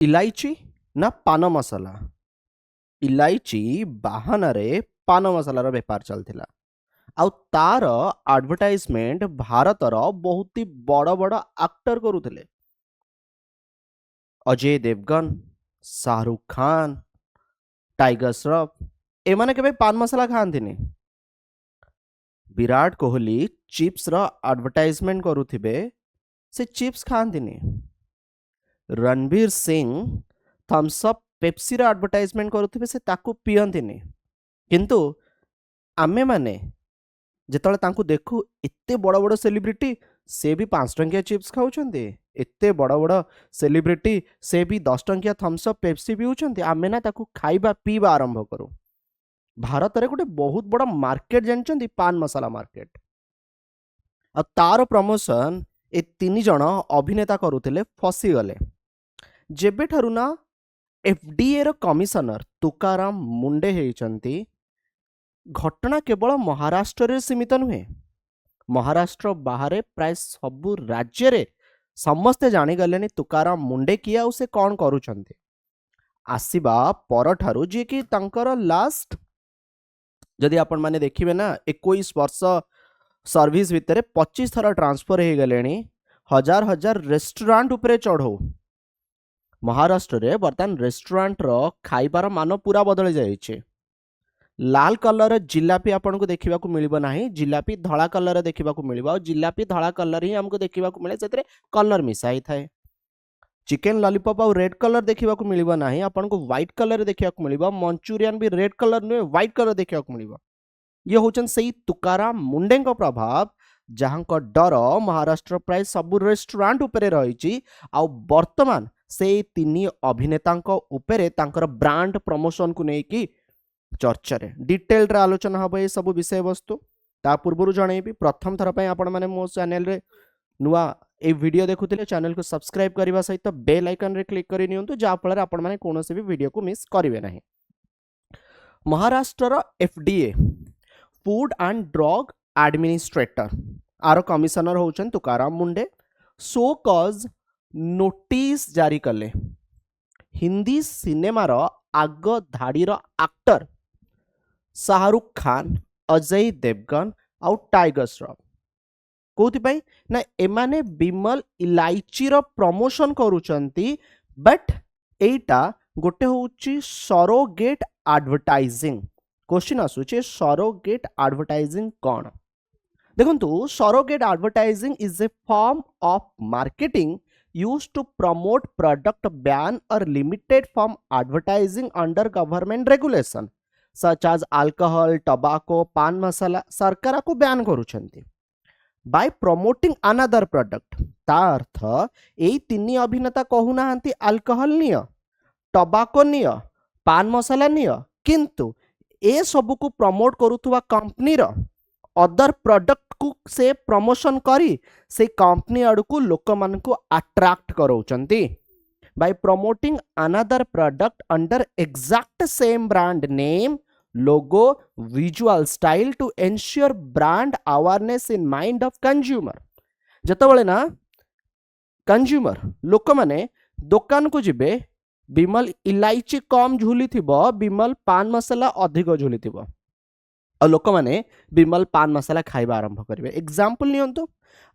इलायची ना पान मसला इलायची बाहाना रे पान मसलार बेपार चलथिला आउ तार एडवर्टाइजमेंट भारतर बहुत ही बड़ बड़ एक्टर करुथिले अजय देवगन शाहरुख खान टाइगर श्रॉफ एमाने केबे पान मसला खाआंतिनी विराट कोहली चिप्स रो एडवर्टाइजमेंट करुथिबे से चिप्स खाआंतिनी Ranveer Singh Thums Up Pepsi रो एडवर्टाइजमेंट करुथिबे से ताकू पियंतिनी किंतु आमे माने जेतले तांकू देखू एते बड़ बड़ सेलिब्रिटी से भी 5 टंकिया चिप्स खाउछंती एते बड़ बड़ सेलिब्रिटी से भी 10 टंकिया थम्स अप पेप्सी पिउछंती आमे ना ताकू खाइबा पीबा आरंभ करू भारत रे गोटे बहुत बड़ मार्केट जानछंती पान मसाला मार्केट आ तार प्रमोशन ए 3 जण अभिनेता करुथिले फसी गले जेबे ठारू ना एफडीए रो कमिशनर तुकाराम मुंडे हेइचंती घटना केवल महाराष्ट्र रे सीमित नुहे महाराष्ट्र बाहर प्राय सबु राज्य रे समस्ते जानीगले तुकाराम मुंडे किए आउ से कौन करुछंती आसीबा पर ठारू जे कि तांकर लास्ट जदि आपण माने देखिबे ना 21 वर्ष सर्विस भितर 25 थर ट्रांसफर हो गले हजार हजार रेस्टोरेंट उपरे चढ़ो महाराष्ट्र रे बर्तमान रेस्टोरेंट रो खाइबार मान पूरा बदल जाइए लाल कलर जिलापी आपन को देखा मिलबो नाही जिलापी धड़ा कलर देखा मिलबो जिलापी धड़ा कलर ही हमको देखा मिले से कलर मिसाई थाए चिकेन लॉलीपॉप और रेड कलर देखा मिलबो नाही आपन को व्हाइट कलर देखा मिलबो मंचूरियन भी रेड कलर नुहे व्हाइट कलर देखा मिलबो ये होचन सही तुकाराम मुंडे प्रभाव जहां को डर महाराष्ट्र प्राय सब रेस्टोरेंट उपरे रही आ वर्तमान से 3 अभिनेता उपरे तांकर ब्रांड प्रमोशन को लेकिन चर्चा रे डिटेल रे आलोचना हम ये सब विषय वस्तु ता पूर्व जनइबी प्रथम थर पे आपण माने मो चैनल रे नुआ ए वीडियो देखुथिले चैनल को सब्सक्राइब करबा सहित बेल आइकन रे क्लिक करि नियंतु जा फल रे आपण माने कोनोसी भी वीडियो को मिस करिवे नाही महाराष्ट्र रो FDA food and drug administrator आरो कमिशनर होचन Tukaram Munde show cause notice जारी कले हिंदी सिनेमा रो आग धाड़ी रो एक्टर शाहरुख खान अजय देवगन आउ टाइगर श्रॉफ कोथि ना एमाने बिमल इलायची रो प्रमोशन करूचंती बट एटा गोटे होची सरोगेट एडवर्टाइजिंग क्वेश्चन आसुचे सरोगेट एडवर्टाइजिंग कौन देखंतु surrogate advertising is a form of marketing used to promote product ban or limited from advertising under government regulation such as alcohol, tobacco, pan masala सरकार को ban करूछंती by promoting another product ता अर्थ एई 3 अभिनेता कहू नाहंती alcohol neo tobacco neo पान मसाला neo किंतु ए सब को promote करूथुवा company रो other product को से प्रमोशन करी से कंपनी आड़ को लोक मान को अट्रैक्ट करोचंती by promoting another product under exact same brand name logo visual style to ensure brand awareness in mind of consumer जतबेले ना कंज्यूमर लोक माने दुकान को जिबे बिमल इलायची कम झुली थिबो बिमल पान मसाला अधिक झुली थिबो और लोक माने बिमल पान मसाला खाइबा आरंभ करेंगे एग्जाम्पल नियंतु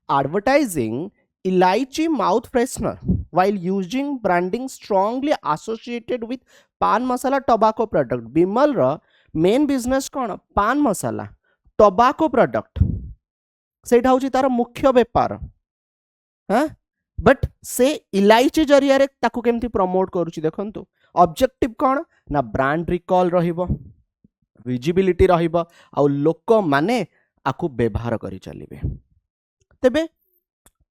एडवर्टाइजिंग इलायची mouth freshener while using branding strongly associated with पान मसाला टोबाको प्रोडक्ट बिमल रो मेन बिजनेस कौन पान मसाला टोबाको प्रोडक्ट सेटा होची तार मुख्य व्यापार हाँ बट से इलायची जरिया रे ताकू केमती प्रमोट करूची देखंतु ऑब्जेक्टिव कौन ना ब्रांड रिकॉल रहिबो विजिबिलिटी रहिबो आ लोक माने आकु व्यवहार करि चलिबे तेबे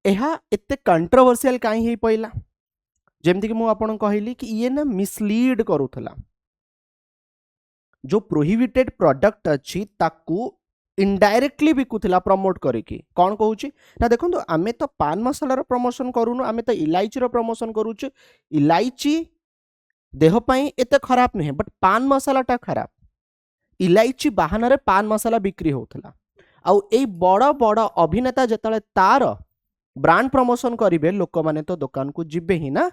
एहा एते कंट्रोवर्शियल काई हे पइला जेमति कि मु आपन कहली कि ये ना मिसलीड करूथला जो प्रोहिबिटेड प्रोडक्ट अछि ताकू इनडायरेक्टली बिकुथला प्रमोट करिकी कोन कहूची ना देखंतु आमे तो पान मसाला रो प्रमोशन करूनु आमे तो इलायची रो प्रमोशन करूछु इलायची देह पई एते खराब नहीं बट पान मसाला टा खराब इलायची बाहाना रे पान मसाला बिक्री होथला आउ ए बड़ बड़ अभिनेता जतले तार ब्रांड प्रमोशन करिवे लोक माने तो दुकान को जिबे ही ना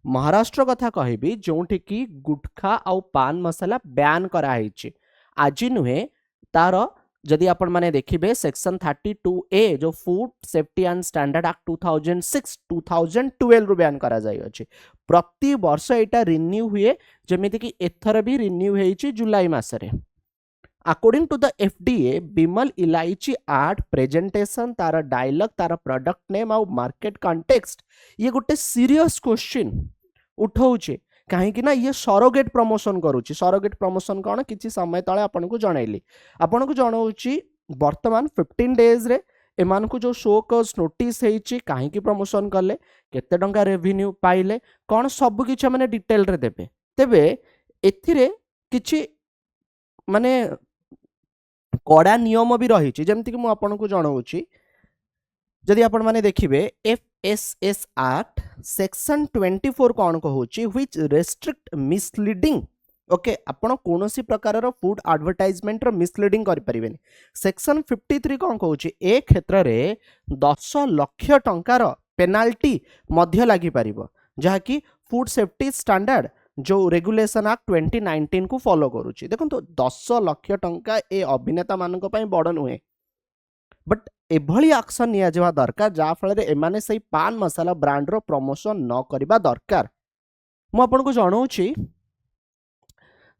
महाराष्ट्र कथा कहबी जोठी कि गुटखा आउ पान मसाला बैन कराई आज नुहे तार जदि आपण माने देखिबे सेक्शन 32A जो food safety and standard act 2006 2012 रु बैन करा जाय अछि प्रति वर्ष एटा रिन्यू हुए जेमिति कि एथर भी रिन्यू हेछि जुलाई मासरे according to the FDA Vimal Elaichi art presentation तार डायलॉग तार प्रोडक्ट नेम आउ मार्केट कॉन्टेक्स्ट ये गोटे सीरियस क्वेश्चन उठाउछे कहीं ना ये सरोगेट प्रमोशन करुच्ची सरोगेट प्रमोशन कौन किसी समय तले आपन को जनइली आपन को जनाऊँगी वर्तमान 15 डेज रे एमान को जो शो कज नोटिस होती कहीं प्रमोशन कले केते टंका रेवेन्यू पाइले कौन सब किछ माने डिटेल रे देबे तेबे एथिरे किछि माने कड़ा नियम भी रही जमती कि मुझे आपन को जनाऊँगी जदि आपण माने देखिबे FSS Act सेक्शन 24 कौन कहूची व्हिच रेस्ट्रिक्ट मिसलीडिंग ओके आपण कोनोसी प्रकार रो फूड एडवर्टाइजमेंट रो मिसलीडिंग करि परिबेनी सेक्शन 53 कौन कहूची ए क्षेत्र रे 10 लाख टंकार पेनाल्टी मध्य लागि परिबो जहा कि फूड सेफ्टी स्टैंडर्ड जो रेगुलेशन एक्ट 2019 को फॉलो करूची देखंतु 10 लाख टंका ए अभिनेता मानक पई बड़ नुहे बट एभली एक्शन निया जवा दरकार जा फल एमाने सही पान मसाला ब्रांड रो प्रमोशन न करिबा दरकार मु आपन को जणाऊची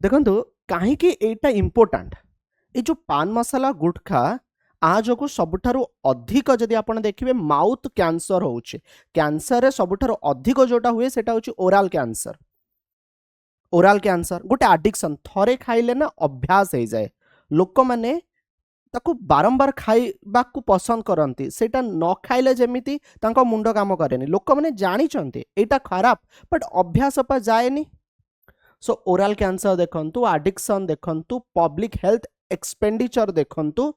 देखंतु काहे कि एटा इंपोर्टेंट ए जो पान मसाला गुटखा आज को सबुठारु अधिक जदि आपण देखिबे माउथ कैंसर होउची कैंसर रे सबुठारु अधिक जोटा हुए सेटा होउची ओराल कैंसर गोटे एडिक्शन थरे खाइले ना अभ्यास हो जाए लोक माने ताको बारंबार खाइबा को पसंद करती सेटा न खाइले जेमिति तांको मुंड काम करेनी लोक माने जानी चंती एटा खराब बट अभ्यास पा जाएनी सो ओरल कैंसर देखंतु एडिक्शन देखंतु पब्लिक हेल्थ एक्सपेंडिचर देखंतु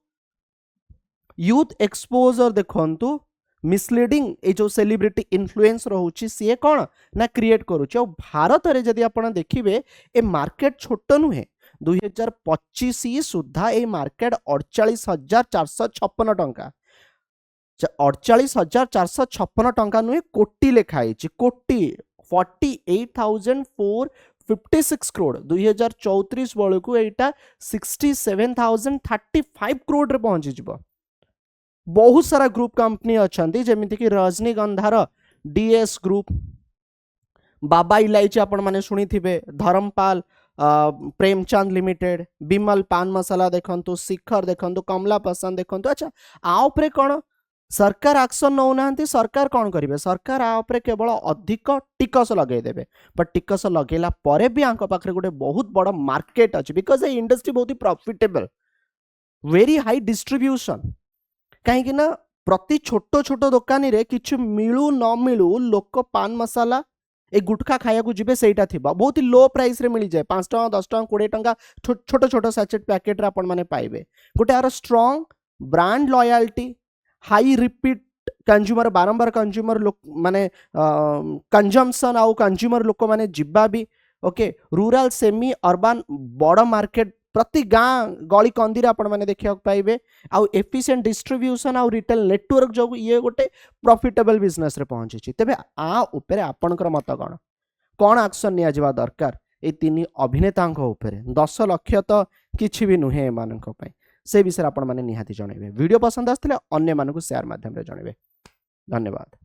यूथ एक्सपोजर देखंतु मिसलीडिंग ए जो सेलिब्रिटी इन्फ्लुएंस रहउची सी कौन ना क्रिएट करूची और भारत रे जदि आपण देखिबे ए मार्केट छोट नुहे 2025 सुधा ए मार्केट 48,456 टंका 48,456 टंका नुहे कोटी लेखाई कोटी 48,456 करोड़ 2034 बेलू एटा 67,035 करोड़ रे पहुंची जिवो बहुत सारा ग्रुप कंपनी अच्छा जमीती कि रजनीगंधार DS ग्रुप बाबा इलायची आपण माने सुनी थिबे धर्मपाल प्रेमचंद लिमिटेड बिमल पान मसाला देखंतु शिखर देखंतु कमला पसंद देखंतु अच्छा आ उपरे कोन सरकार एक्शन नौ नांती सरकार कौन करिवे सरकार आ उपरे केवल अधिक टिकस लगे देबे बट टिकस लगेला परे भी आंक पाखरे गोटे बहुत बड़ मार्केट अछि बिकॉज ए इंडस्ट्री बहुत ही प्रॉफिटेबल वेरी हाई डिस्ट्रीब्यूशन कहीं ना प्रति छोट छोट दुकानी रे किछु मिलू न मिलू लोक पान मसाला ए गुटखा खाया को जिबे सेटा थिबा बहुत ही लो प्राइस रे मिल जाए 5 टका 10 टका 20 टका छोट छोट सैचेट पैकेट रे आपण माने पाइबे गोटे आर strong brand loyalty high repeat consumer बारंबार कंज्यूमर लोक माने कंजम्पशन आउ कंज्यूमर लोक माने जिब्बा भी ओके रूरल सेमी अर्बन बड़ मार्केट प्रति गाँ गली कंदी आपण माने देखिया पाइबे आउ एफिशिएंट डिस्ट्रीब्यूशन आउ रिटेल नेटवर्क जो ये गोटे प्रॉफिटेबल बिजनेस रे पहुंची तेबे आ ऊपर आपनकर मत कौन एक्शन निया जिवा दरकार ए तीन अभिनेता ऊपर 10 लाख तो किछि भी नुहे एमानक पई से विषय आपण माने निहाती जणेबे वीडियो पसंद आस्थिले अन्य मानकु शेयर माध्यम रे जणेबे धन्यवाद।